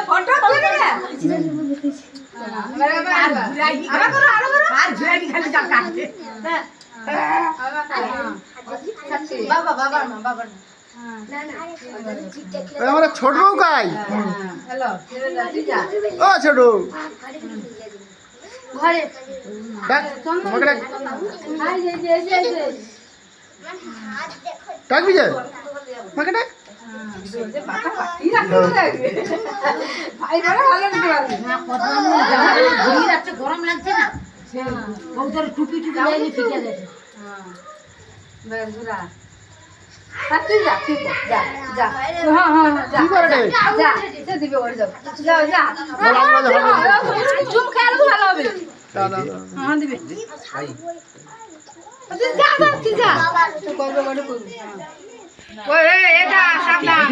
photo তুলে না আমার ছোট বউ কাই ও ছোট ডাক তোমাকে ডাকবি যে আমাকে ডাক গরম লাগছে না টুপি টুপি ফিকে দেবে তুই যা তুই যা যা কি করে রে যা দিবে ওর যাও যাও যা চুপ খেয়াল ভালো হবে দাদা হ্যাঁ দিবে যা যা তুই যা গল্প করে করবি ওই এটা সাবধান